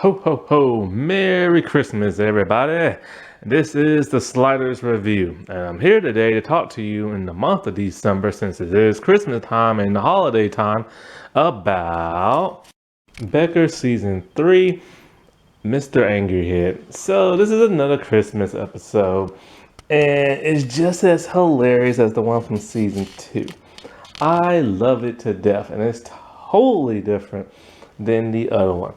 Ho ho ho! Merry Christmas, everybody! This is the Sliders Review, and I'm here today to talk to you in the month of December, since it is Christmas time and the holiday time, about Becker Season 3, Mr. Angryhead. So, this is another Christmas episode, and it's just as hilarious as the one from Season 2. I love it to death, and it's totally different than the other one.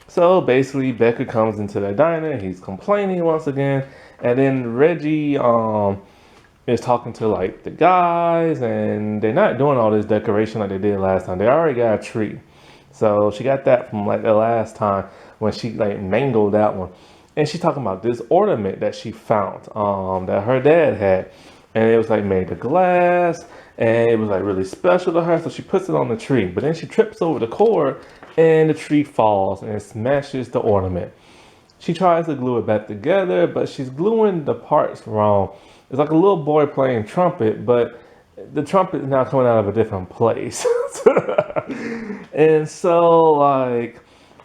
So basically, Becker comes into the diner. He's complaining once again, and then Reggie is talking to like the guys, and they're not doing all this decoration like they did last time. They already got a tree, so she got that from like the last time when she like mangled that one, and she's talking about this ornament that she found that her dad had, and it was like made of glass, and it was like really special to her. So she puts it on the tree, but then she trips over the cord and the tree falls and smashes the ornament. She tries to glue it back together, but she's gluing the parts wrong. It's like a little boy playing trumpet, but the trumpet is now coming out of a different place. And so, like,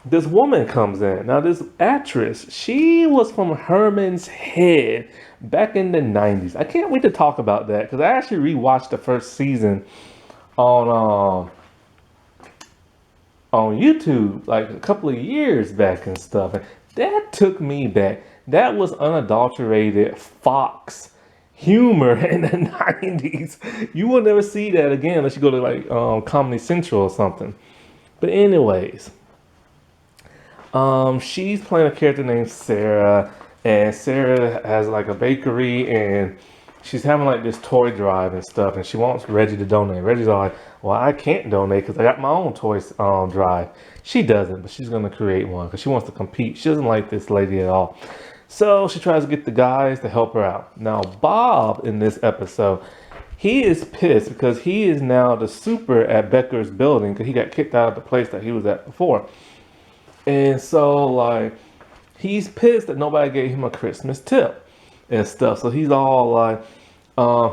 this woman comes in. Now, this actress, she was from Herman's Head back in the 90s. I can't wait to talk about that because I actually rewatched the first season on YouTube like a couple of years back and stuff. And that took me back. That was unadulterated Fox humor in the 90s. You will never see that again unless you go to like Comedy Central or something. But anyways, she's playing a character named Sarah, and Sarah has like a bakery, and she's having like this toy drive and stuff, and she wants Reggie to donate. Reggie's all like, well, I can't donate because I got my own toys drive. She doesn't, but she's going to create one because she wants to compete. She doesn't like this lady at all. So she tries to get the guys to help her out. Now, Bob in this episode, he is pissed because he is now the super at Becker's building because he got kicked out of the place that he was at before. And so, like, he's pissed that nobody gave him a Christmas tip and stuff. So he's all like,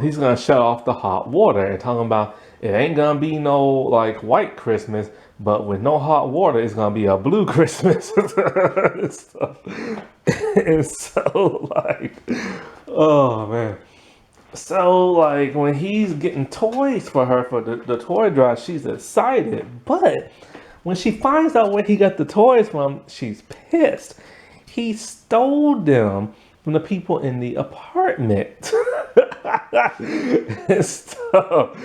he's gonna shut off the hot water and talking about it ain't gonna be no like white Christmas, but with no hot water, it's gonna be a blue Christmas and stuff. And so, like, oh man. So, like, when he's getting toys for her for the toy drive, she's excited. But when she finds out where he got the toys from, she's pissed. He stole them from the people in the apartment. And stuff.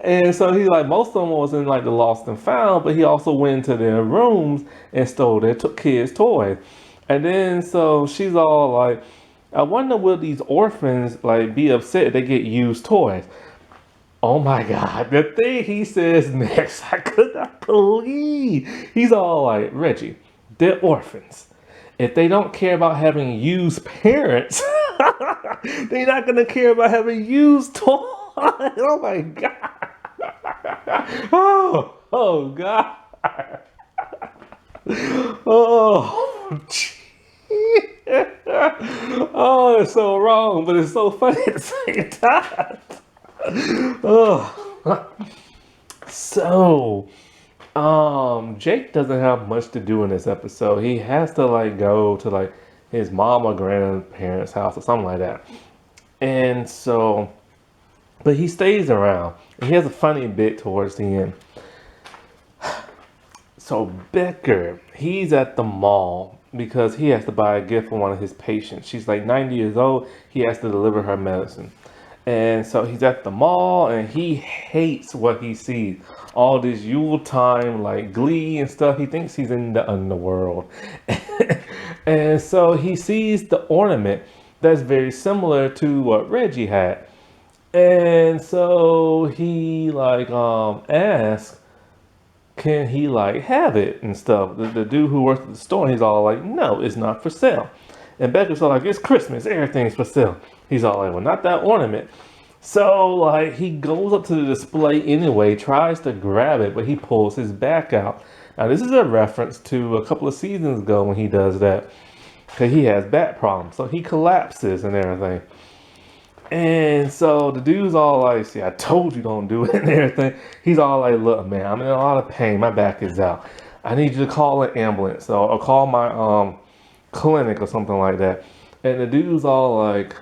And so he like, most of them was in like the lost and found, but he also went into their rooms and stole their kids' toys. And then so she's all like, I wonder will these orphans like be upset if they get used toys? Oh my God, the thing he says next, I could not believe. He's all like, Reggie, they're orphans. If they don't care about having used parents, they're not going to care about having used toys. Oh my God. Oh God. Oh, oh, it's so wrong, but it's so funny at the same time. Oh. So, Jake doesn't have much to do in this episode. He has to like go to like his mom or grandparents' house or something like that. And so, but he stays around. And he has a funny bit towards the end. So Becker, he's at the mall because he has to buy a gift for one of his patients. She's like 90 years old. He has to deliver her medicine. And so he's at the mall and he hates what he sees. All this Yuletime like glee and stuff. He thinks he's in the underworld. And so he sees the ornament that's very similar to what Reggie had. And so he like asks, can he like have it and stuff? The dude who works at the store, he's all like, no, it's not for sale. And Becker's all like, it's Christmas, everything's for sale. He's all like, well, not that ornament. So, like, he goes up to the display anyway, tries to grab it, but he pulls his back out. Now, this is a reference to a couple of seasons ago when he does that, because he has back problems. So he collapses and everything. And so the dude's all like, see, I told you don't do it and everything. He's all like, look, man, I'm in a lot of pain. My back is out. I need you to call an ambulance or call my clinic or something like that. And the dude's all like,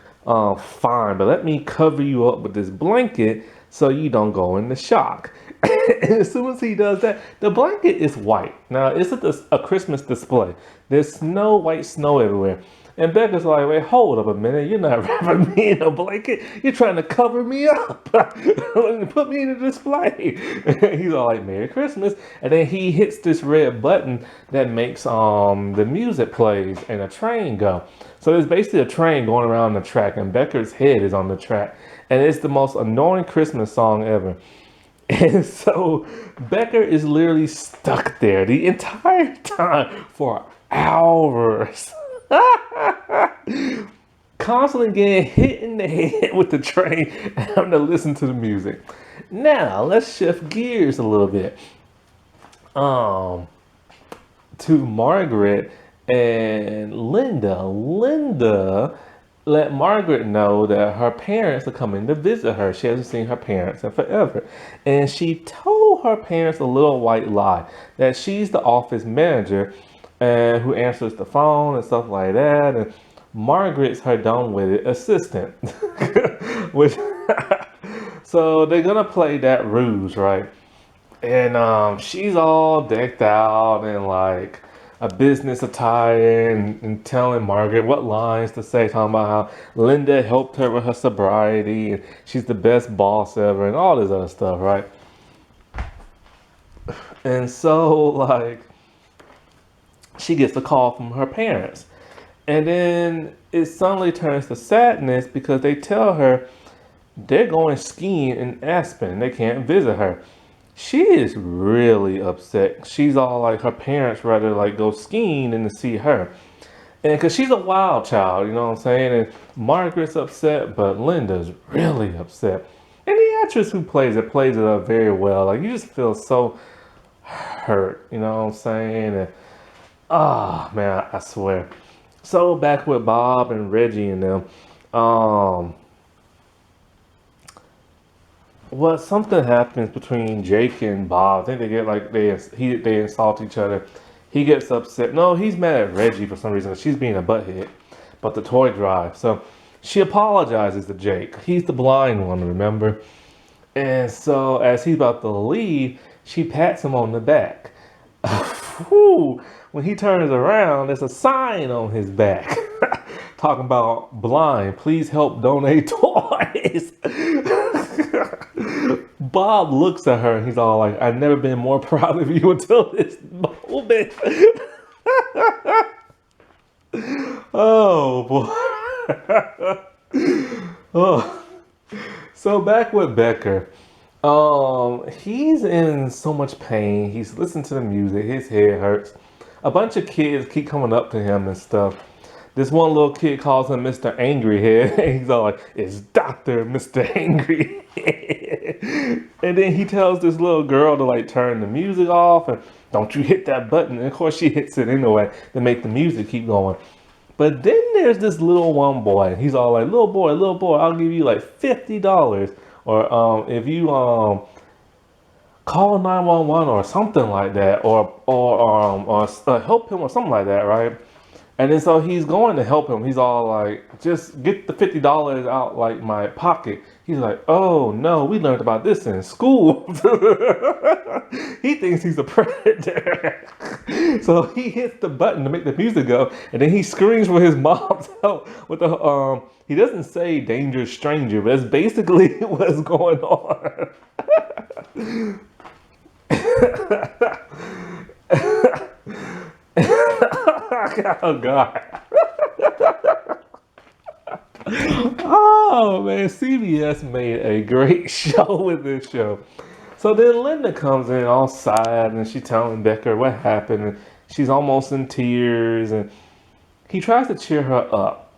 fine, but let me cover you up with this blanket so you don't go into shock. And as soon as he does that, the blanket is white. Now, it's a Christmas display. There's snow, white snow everywhere. And Becca's like, wait, hold up a minute. You're not wrapping me in a blanket. You're trying to cover me up. Put me in a display. He's all like, Merry Christmas. And then he hits this red button that makes the music plays and a train go. So there's basically a train going around the track and Becker's head is on the track. And it's the most annoying Christmas song ever. And so Becker is literally stuck there the entire time for hours. Constantly getting hit in the head with the train and having to listen to the music. Now let's shift gears a little bit. To Margaret and Linda. Linda let Margaret know that her parents are coming to visit her. She hasn't seen her parents in forever. And she told her parents a little white lie that she's the office manager and who answers the phone and stuff like that. And Margaret's her dumb-witted assistant. Which, so they're gonna play that ruse, right? And she's all decked out in like a business attire and telling Margaret what lines to say, talking about how Linda helped her with her sobriety and she's the best boss ever and all this other stuff, right? And so like she gets a call from her parents. And then it suddenly turns to sadness because they tell her they're going skiing in Aspen. They can't visit her. She is really upset. She's all like her parents rather like go skiing than to see her. And because she's a wild child, you know what I'm saying? And Margaret's upset, but Linda's really upset. And the actress who plays it up very well. Like you just feel so hurt, you know what I'm saying? And man, I swear. So back with Bob and Reggie and them, well, something happens between Jake and Bob. I think they get like they insult each other. He gets upset. No, he's mad at Reggie for some reason. She's being a butthead about the toy drive. So she apologizes to Jake. He's the blind one, remember? And so as he's about to leave, she pats him on the back. Whew. When he turns around, there's a sign on his back talking about blind. Please help donate toys. Bob looks at her and he's all like, I've never been more proud of you until this moment. Oh boy. Oh. So back with Becker. He's in so much pain. He's listening to the music. His head hurts. A bunch of kids keep coming up to him and stuff. This one little kid calls him Mr. Angry Head. And he's all like, it's Dr. Mr. Angry Head. And then he tells this little girl to like turn the music off and don't you hit that button. And of course she hits it anyway to make the music keep going. But then there's this little one boy. He's all like, little boy, I'll give you like $50. Or if you call 911 or something like that, or help him or something like that, right? And then so he's going to help him. He's all like, just get the $50 out like my pocket. He's like, oh no, we learned about this in school. He thinks he's a predator. So he hits the button to make the music go, and then he screams for his mom's help with the he doesn't say dangerous stranger, but that's basically what's going on. Oh God. Oh man, CBS made a great show with this show. So then Linda comes in all sad and she's telling Becker what happened and she's almost in tears and he tries to cheer her up,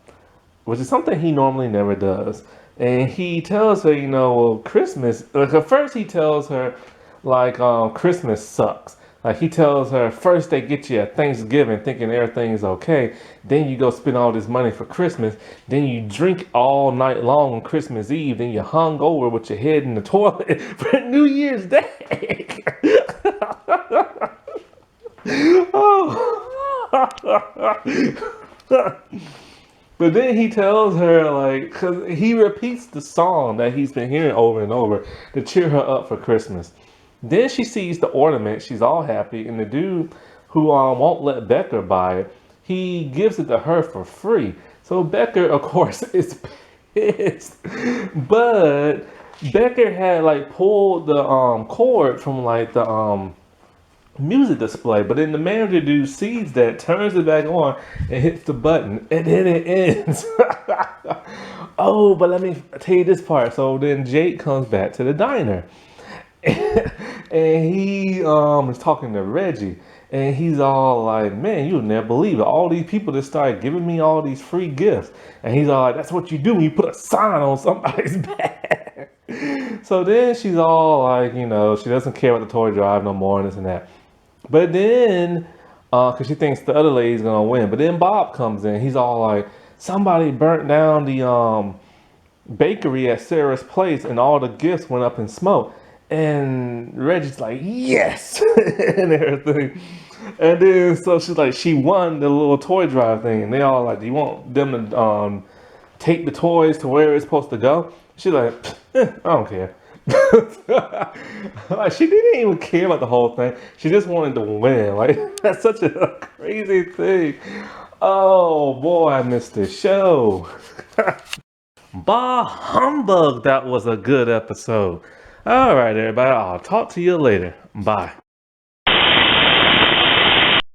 which is something he normally never does. And he tells her, you know, well, Christmas, like at first he tells her like Christmas sucks. Like he tells her first they get you at Thanksgiving thinking everything's okay. Then you go spend all this money for Christmas. Then you drink all night long on Christmas Eve. Then you're hung over with your head in the toilet for New Year's Day. But then he tells her, like, because he repeats the song that he's been hearing over and over to cheer her up for Christmas. Then she sees the ornament. She's all happy. And the dude who won't let Becker buy it, he gives it to her for free. So Becker, of course, is pissed. But Becker had, like, pulled the cord from, like, the music display, but then the manager dude sees that, turns it back on, and hits the button, and then it ends. Oh, but let me tell you this part. So then Jake comes back to the diner, and he is talking to Reggie, and he's all like, "Man, you'll never believe it. All these people just started giving me all these free gifts," and he's all like, "That's what you do when you put a sign on somebody's back." So then she's all like, you know, she doesn't care about the toy drive no more and this and that. But then, because she thinks the other lady's gonna win. But then Bob comes in. He's all like, somebody burnt down the bakery at Sarah's place, and all the gifts went up in smoke. And Reggie's like, yes, and everything. And then so she's like, she won the little toy drive thing, and they all like, do you want them to take the toys to where it's supposed to go? She's like, I don't care. Like, she didn't even care about the whole thing. She just wanted to win. Like, that's such a crazy thing. Oh boy, I missed this show. Bah humbug, that was a good episode. All right, everybody, I'll talk to you later. Bye.